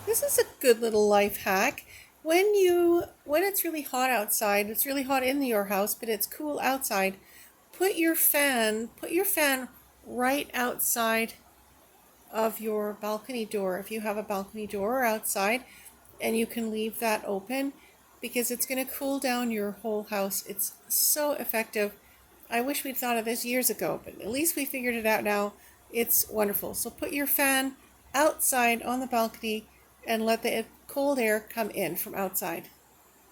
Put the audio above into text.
This is a good little life hack. When it's really hot outside, it's really hot in your house, but it's cool outside, put your fan right outside of your balcony door if you have a balcony door outside, and you can leave that open because it's going to cool down your whole house. It's so effective. I wish we'd thought of this years ago, but at least we figured it out now. It's wonderful. So put your fan outside on the balcony and let the cold air come in from outside.